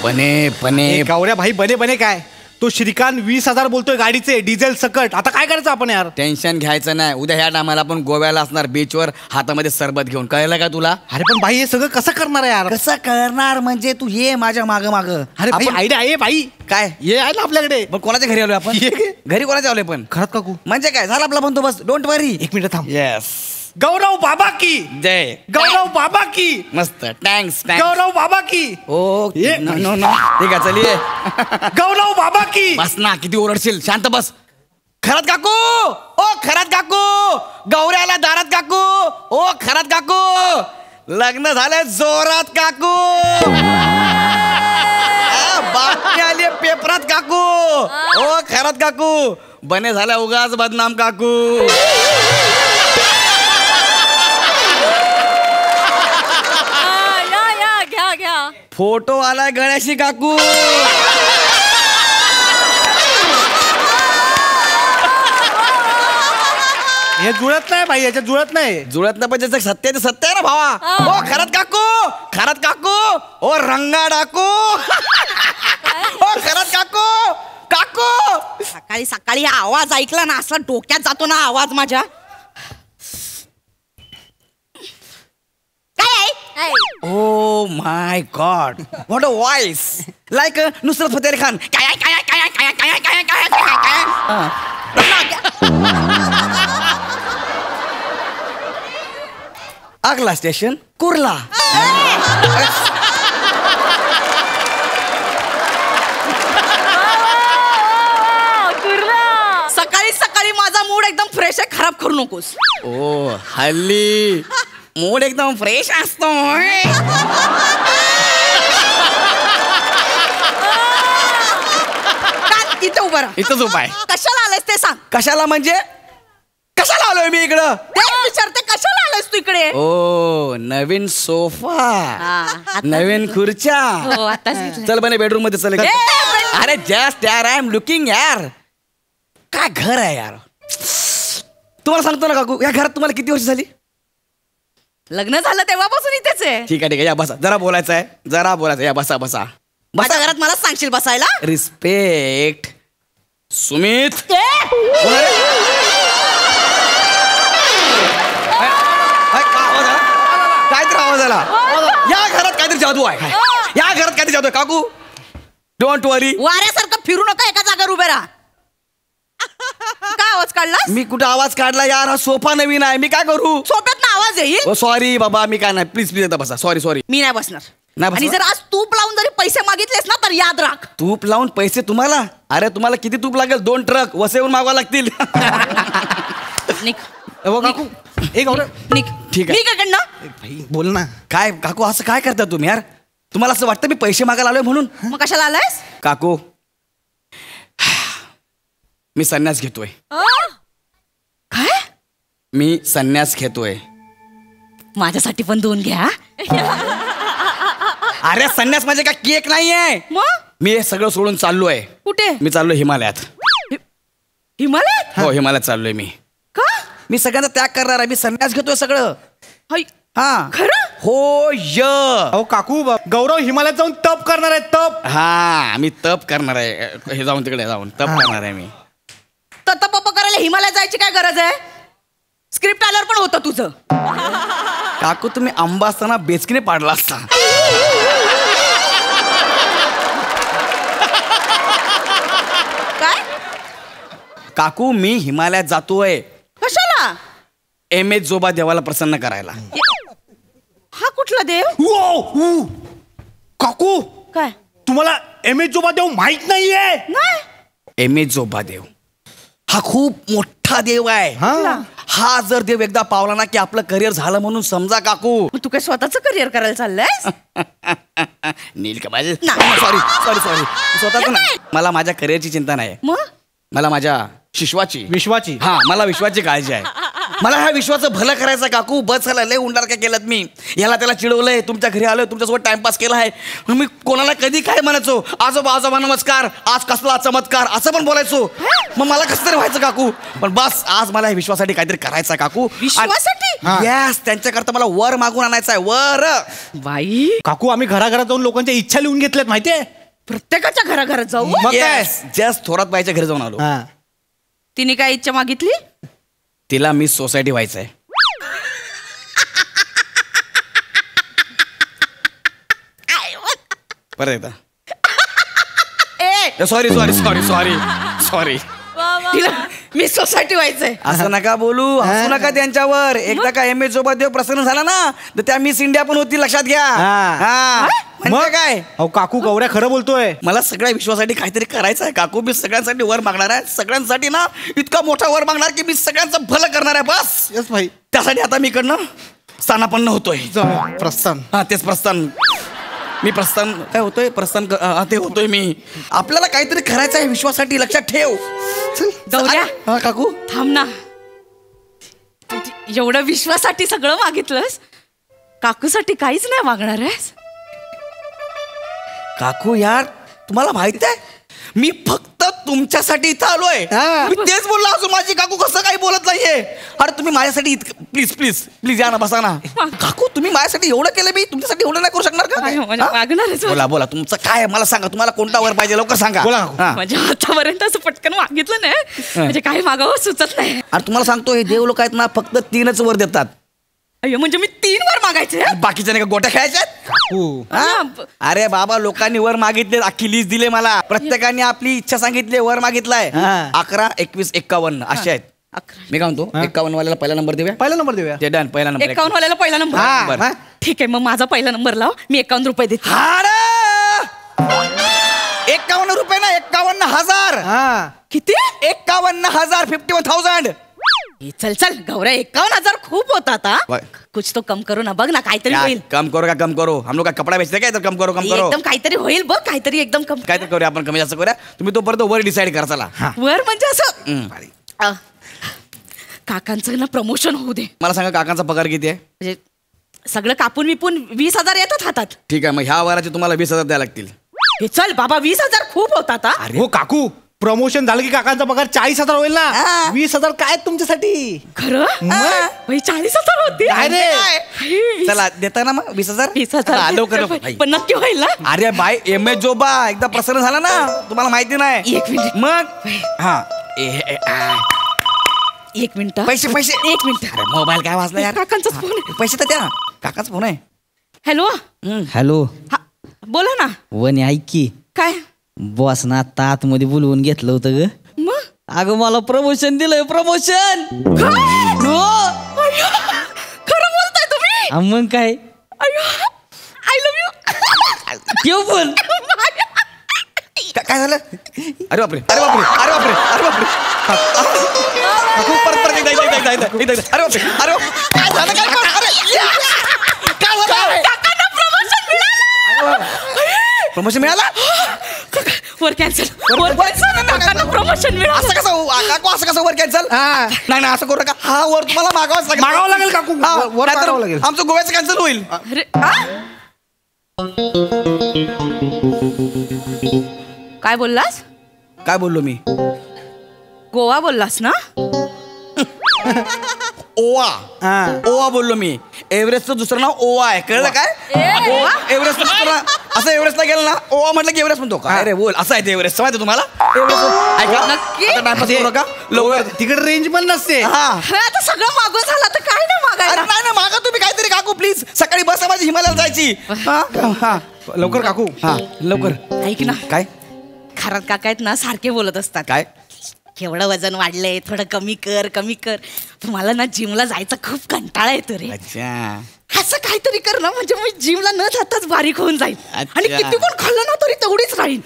बने गावऱ्या भाई बने काय तो श्रीकांत 20,000 बोलतोय गाडीचे डिझेल सकट. आता काय करायचं आपण यार? टेन्शन घ्यायचं नाही. उद्या ह्या टायमाला आपण गोव्याला असणार बीचवर हातामध्ये सरबत घेऊन. कळलं का तुला? अरे पण भाई हे सगळं कसं करणार आहे यार? कसं करणार म्हणजे तू ये माझ्या माग अरे भाई आयडिया आहे भाई. काय ये आहे ना आपल्याकडे. पण कोणाच्या घरी आलोय आपण? घरी कोणाच्या आलोय पण? खरंच काकू म्हणजे काय झाला आपला बंदोबस्त. Don't worry. 1 मिनिट थांब. येस. गौरव बाबा की जय. गौरव बाबा की. मस्त. थँक्स. गौरव बाबा की. ओ नो ठीक आहे चलिये. गौरव बाबा की. बस ना किती ओरडशील. शांत बस. खरात काकू. ओ खरात काकू. गौऱ्याला दारात काकू. ओ खरात काकू. लग्न झालंय जोरात काकू. बातमी आली पेपरात काकू. ओ खरात काकू. बने झाल्या उगाच बदनाम काकू. फोटो आलाय गणेशी काकू. हे जुळत नाही भाई. याच्यात जुळत नाही. जुळत नाही पण सत्य ते सत्य आहे ना भावा. ओ खरात काकू. खरात काकू. ओ रंगा डाकू. ओ खरात काकू. काकू सकाळी सकाळी हा आवाज ऐकला ना असला डोक्यात जातो ना आवाज माझ्या. काय oh my God what a voice. Like Nusrat Fateh Ali Khan. काय काय काय काय काय काय काय काय आगला स्टेशन कुर्ला. सकाळी सकाळी माझा मूड एकदम फ्रेश आहे. खराब करू नकोस. ओ हल्ली मूड एकदम फ्रेश असतो. इथं उभं राहा. इथंच उपाय. कशाला आलायस ते सांग. कशाला म्हणजे कशाला आलोय मी इकडं? ते विचारते कशाला आलायस तू इकडे. ओ नवीन सोफा. नवीन खुर्च्या. हो आताच घेतलं. चल बने बेडरूम मध्ये चल. अरे जस्ट यार आय एम लुकिंग यार. काय घर आहे यार. तुम्हाला सांगतो ना काकू या घरात तुम्हाला किती वर्ष झाली? लग्न झालं तेव्हापासून इथेच आहे. ठीक आहे या बसा. जरा बोलायचं आहे. या बसा बसा. माझ्या घरात मला सांगशील बसायला. रिस्पेक्ट. सुमित. काहीतरी आवाज आला. या घरात काहीतरी जादू आहे. या घरात काहीतरी जादू आहे काकू. डोंट वरी. वाऱ्यासारखं फिरू नका एका जागेवर उभे राहा. काय आवाज काढला? मी कुठं आवाज काढला यार. हा सोफा नवीन आहे. मी काय करू? सोप्यात ना आवाज येईल. सॉरी बाबा मी काय नाही. प्लीज एकदा बसा. सॉरी. मी नाही बसणार. नाही आणि जर आज तूप लावून जरी पैसे मागितलेस ना तर याद राख. तूप लावून पैसे तुम्हाला? अरे तुम्हाला किती तूप लागेल? 2 ट्रक वसईहून मागवा लागतील. निक. काकू एक निक. ठीक आहे. निक इकडनं. बोल ना. काय काकू असं काय करता तुम्ही यार? तुम्हाला असं वाटतं मी पैसे मागायला आलोय म्हणून? मग कशाला आलायस? काकू मी संन्यास घेतोय. काय? मी संन्यास घेतोय. माझ्यासाठी पण 2 घ्या. अरे संन्यास म्हणजे काय केक नाहीये. मग मी हे सगळं सोडून चाललोय. कुठे? मी चाललोय हिमालयात. हिमालयात? हो हिमालयात चाललोय मी. का? मी सगळ्यांचा त्याग करणार आहे. मी संन्यास घेतोय सगळं. हा खरं? हो य. अहो काकू गौरव हिमालयात जाऊन तप करणार आहे. तप. हा मी तप करणार आहे. हे जाऊन तिकडे जाऊन तप करणार आहे मी. तप करायला हिमालयात जायची काय गरज आहे? स्क्रिप्ट आल्यावर पण होतं तुझं. काकू तुम्ही आंबा असताना बेचकीने पाडला असता. काय? काकू मी हिमालयात जातोय. कशाला? MS जोबा देवाला प्रसन्न करायला. हा कुठला देव? काकू काय? तुम्हाला MS जोबा देव माहित नाहीये? नाही. MS जोबा देव हा खूप मोठा देव आहे. हा जर देव एकदा पावला ना की आपलं करिअर झालं म्हणून समजा काकू. तू काय स्वतःच करिअर करायला चाललंयस? नील का पाहिजे. सॉरी स्वतःच नाही. मला माझ्या करिअरची चिंता नाही. मग मला माझ्या विश्वाची हा मला विश्वाची काळजी आहे. मला ह्या विश्वाचं भलं करायचं काकू. बस झालं लय उंडार काय केलं मी. याला त्याला चिडवलंय. तुमच्या घरी आलोय. तुमच्यासोबत टाइमपास केला आहे. मी कोणाला कधी काय म्हणायचो. आजोबा नमस्कार. आज कसला चमत्कार असं पण बोलायचो. मग मला कसं तरी व्हायचं काकू. पण बस आज मला ह्या विश्वासाठी काहीतरी करायचं काकू. विश्वासाठी? यस त्यांच्याकरता मला वर मागून आणायचं आहे. वर बाई काकू आम्ही घराघरात जाऊन लोकांच्या इच्छा लिहून घेतल्यात माहितीये. प्रत्येकाच्या घराघरात जाऊ. मग काय? जस्ट थोरात बाईच्या घरी जाऊन आलो. हा. तिने काय इच्छा मागितली? तिला मिस सोसायटी व्हायचंय. परत एकदा. ए sorry sorry sorry sorry sorry. तिला मिस सोसायटी व्हायचंय. असं नका बोलू, हसू नका त्यांच्यावर. एकदा का एम ए चोबदेव प्रसन्न झाला ना तर त्या मिस इंडिया पण होती, लक्षात घ्या. हा. म्हणजे काय? अहो काकू गौऱ्या खरं बोलतोय. मला सगळ्या विश्वासाठी काहीतरी करायचं आहे काकू. मी सगळ्यांसाठी वर मागणार आहे, सगळ्यांसाठी ना इतका मोठा वर मागणार की मी सगळ्यांचं भलं करणार आहे. बस यस भाई. त्यासाठी आता मी इकडनं स्थानापन्न होतोय. प्रस्थान. हा तेच प्रस्थान. मी प्रस्थान काय होतोय, प्रस्थान ते होतोय मी. आपल्याला काहीतरी करायचं आहे विश्वासाठी, लक्षात ठेव. गौऱ्या हा काकू. थांब ना. एवढं विश्वासाठी सगळं मागितलंस, काकूसाठी काहीच नाही मागणार आहेस? काकू यार, तुम्हाला माहित आहे मी फक्त तुमच्यासाठी इथं आलोय. मी तेच बोललो, अजून माझी काकू कसं काही बोलत नाहीये. अरे तुम्ही माझ्यासाठी प्लीज प्लीज प्लीज या ना, बसा ना. काकू तुम्ही माझ्यासाठी एवढं केलं, मी तुमच्यासाठी एवढं नाही करू शकणार का? हा? मागणारच. बोला बोला, तुमचं काय आहे मला सांगा. तुम्हाला कोणता वर पाहिजे, लवकर सांगा. बोला. हा. म्हणजे आतापर्यंत असं पटकन मागितलं नाही, म्हणजे काय मागावं सुचत नाही. अरे तुम्हाला सांगतो, हे देव लोक आहेत ना फक्त 3च वर देतात. अय्यो, म्हणजे मी 3 वर मागायचे? बाकीच्या नाही का गोट्या खेळायच्या? हा. अरे बाबा, लोकांनी वर मागितले, अख्खी लिस्ट दिले मला. प्रत्येकाने आपली इच्छा सांगितली, वर मागितलाय. 11, 21, 51 असे आहेत. मी काय म्हणतो, 51 वाल्याला पहिला नंबर देऊया. पहिला नंबर देऊया. ते डन, पहिला नंबर. 51 वाल्याला पहिला नंबर. ठीक आहे, मग माझा पहिला नंबर लाव. मी 51 रुपये देते. 51 रुपये ना, 51,000. किती? 51,000, 51,000. चल चल गौऱ्या, 51,000 खूप होता आता. कुछ तो कम करो ना, बघ ना काहीतरी होईल. कम करो का कम करो, हम लोग का कपडा बेचते काय, तर कम करो कम करो. एकदम काहीतरी होईल बघ, काहीतरी एकदम कम. काय तर करूया आपण, कमी जास्त करूया. तुम्ही तोपर्यंत वर डिसाईड करा. चला वर म्हणजे असं काकांचं ना प्रमोशन होऊ दे. मला सांगा, काकांचा पगार किती आहे? म्हणजे सगळं कापून विपून 20,000 येतात हातात. ठीक आहे, मग ह्या वराचे तुम्हाला 20,000 द्यायला लागतील. हे चल बाबा, 20,000 खूप होतात. हो काकू, प्रमोशन झालं की काकांचा पगार 40,000 होईल ना. 20,000 काय तुमच्यासाठी? खरं? 40,000 होती. चला देता ना मग 20,000. 20,000 लवकर पण नक्की होईल ना? अरे बाय, एम ए जोबा एकदा प्रसन्न झाला ना, तुम्हाला माहिती नाही. 1 मिनिट. मग हा 1 मिनिट. पैसे पैसे 1 मिनिट. अरे मोबाईल काय वाजला यार, काकांचाच फोन आहे. पैसे तर द्या. काकाच फोन आहे. हॅलो. हॅलो. हा बोला ना. वनी ऐक की, काय? बॉस ना आता आतमध्ये बोलवून घेतलं होतं ग. मग अगं मला प्रमोशन दिलंय, प्रमोशन. हो. खरं बोलताय तुम्ही? मग काय, आय लव्ह यू. ठेव बोल. काय झालं? अरे बापरे, अरे बापरे, अरे बापरे, अरे बापरे. परत परत एकदा एकदा एकदा एकदा एकदा. अरे बापरे, अरे काय झालं, काय काय झालं? काकांना प्रमोशन मिळालं. प्रमोशन मिळाला? वर कॅन्सल. वर कॅन्सल. काकांना प्रमोशन मिळालं. असं कसं काकू, असं कसं वर कॅन्सल? नाही नाही, असं करू नका. हा वर तुम्हाला मागावाच लागेल. मागावं लागेल काकू. वर मागावं लागेल. आमचं गोव्याचं कॅन्सल होईल. अरे काय बोललास? काय बोललो मी? गोवा बोललास ना? ओवा. ओवा बोललो मी. एव्हरेस्टचं दुसरं नाव ओवा आहे, कळलं काय? एव्हरेस्ट असं एव्हरेस्टला गेलं ना, ओवा म्हटलं की एव्हरेस्ट म्हणतो. काय रे बोल, असं आहे ते एव्हरेस्ट, माहिती तुम्हाला? ऐका नक्की? आता टाइमपास करू नका. लवकर तिकडे रेंज पण नसते. हा. आता सगळं मागून झालं तर काय नाही अरे मागायला. नाही ना, मागा तुम्ही काहीतरी काकू प्लीज. सकाळी बस आहे माझी हिमालयाला जायची. हा लवकर काकू. हा लवकर. ऐक ना, काय खरंच काका आहेत ना, सारखे बोलत असतात. काय? केवढं वजन वाढलंय, थोडं कमी कर कमी कर. तुम्हाला ना जिमला जायचा खूप कंटाळा येतो रे. अच्छा. असं काहीतरी कर ना, म्हणजे मी जिमला न जाताच बारीक होऊन जाईल. अच्छा. आणि किती पण खाल्लं ना तरी तेवढीच राहील.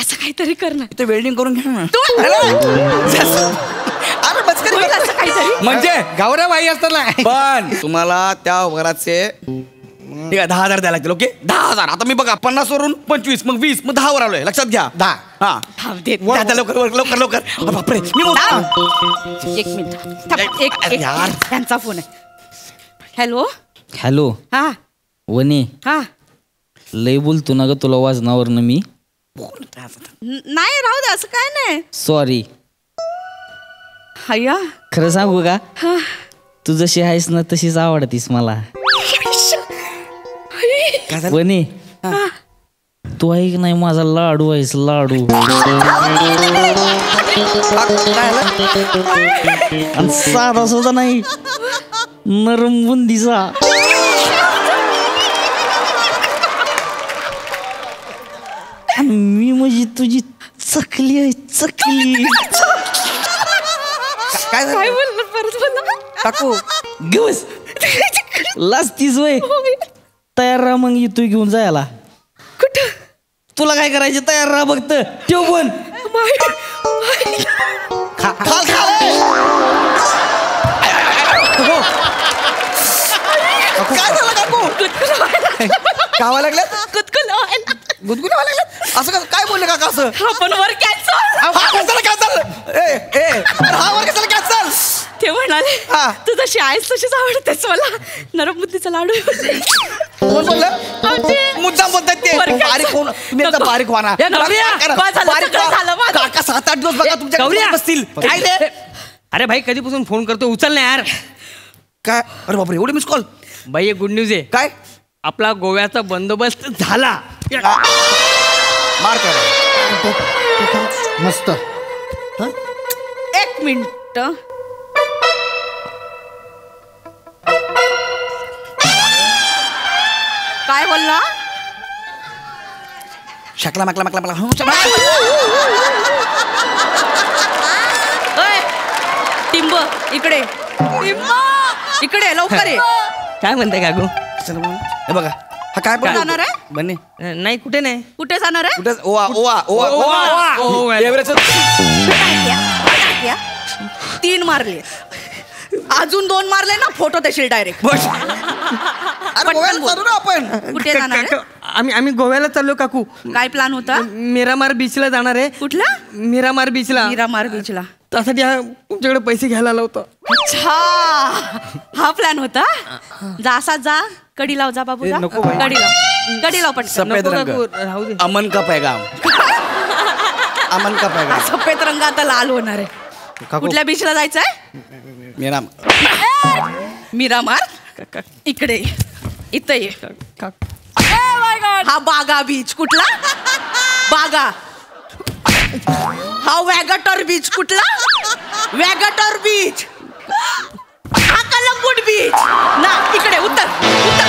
असं काहीतरी कर ना. ते वेल्डिंग करून घ्या ना. अरे मस्करी होईल करतोय. असं काहीतरी. म्हणजे गावऱ्या बाई असतात ना. पण तुम्हाला त्या वराचे ठीक आहे 10,000 द्यायला लागतील. ओके 10,000. आता मी बघा 50 वरून 25, मग 20, मग 10 वर आलोय, लक्षात घ्या. 10. हा थांब देत. द्या, लवकर लवकर लवकर. अरे बापरे, मी बोलतो. 1 मिनिट थांब. एक यार. त्यांचा फोन आहे. हॅलो. हॅलो. हा वनी, हा. लय बोलतो ना ग तुला वाजनावरनं मी. नाही राहू दे, असं काय नाही. सॉरी. अय्या खरं सांगू का, हा. तू जशी आहेस ना तशीच आवडतीस मला. काय झालं? वनी, तू ऐक नाही माझा लाडू आहेस लाडू. आणि साधा सुद्धा नाही, नरम बुंदीचा. आणि मी म्हणजे तुझी चकली आहे चकली. काय झालं? बोललं परत बोला काकू गवस लाजतीस वय. तयार राहा मग येतोय घेऊन जायला. कुठं तुला काय करायचे तयार राहा फक्त. ठेव पण. खाल खाल काय झालं काकू? गावा लागल्यात गुदगुल्या व्हायला लागल्यात. असं काय बोलले काका असं? आपण वर कॅन्सल. हा कशाला कॅन्सल? हा वर कशाला कॅन्सल? ते म्हणाले हा. तू जशी आहेस तशीच आवडतेस मला. नरम बुद्धीचा लाडू. कोण बोललं? मुद्दाम बोलतात ते. बरं, काय बारीक होऊन तुम्ही एकदा बारीक व्हा ना. या गौऱ्या, काय झालं? बारीक सगळं व्हा. झालं माझं. काका 7-8 दिवस बघा तुमच्या गौऱ्या. बसतील. काय रे? अरे भाई कधीपासून फोन करतो, उचल ना यार. काय? अरे बापरे एवढे मिस कॉल. भाई एक गुड न्यूज आहे. काय? आपला गोव्याचा बंदोबस्त झाला. मार काय? मस्त. एक मिनिट. काय बोलला? शकला makla ओय, टिंब इकडे. इकडे लवकर ये. काय म्हणते काकू? हे बघा हा काय कुठे जाणार आहे? बन्ने नाही कुठे नाही. कुठे जाणार आहे? कुठे ओवा ओवा ओवा ओवा ओवा. एव्हरेजचं- टाक्या. 3 मारले. अजून 2 मारले ना फोटो देशील डायरेक्ट. बस. अरे गोव्याला चालू ना आपण. कुठे जाणार आहे? आम्ही गोव्याला चाललो काकू. काय प्लॅन होता? मिरामार बीचला जाणार आहे. कुठला? मिरामार बीचला. मिरामार बीचला. त्यासाठी तुमच्याकडे पैसे घ्यायला आला होता. अच्छा हा प्लॅन होता. जा असा जा. कडी लाव जा बाबू जा. नको बाई. कडी लाव. कडी लाव पटकन. सफेद नको रंग काकू, राहू दे. अमन का पैगाम. अमन का हा पैगाम. सफेद रंग आता लाल होणार आहे. काकू कुठल्या बीचला जायचंय? मेरा मिरामार इकडे इथं ये. हा बागा बीच. कुठला? बागा. हा वॅगटर बीच. कुठला? वॅगटर बीच. हा कलंगूट बीच ना. इकडे उत्तर उत्तर.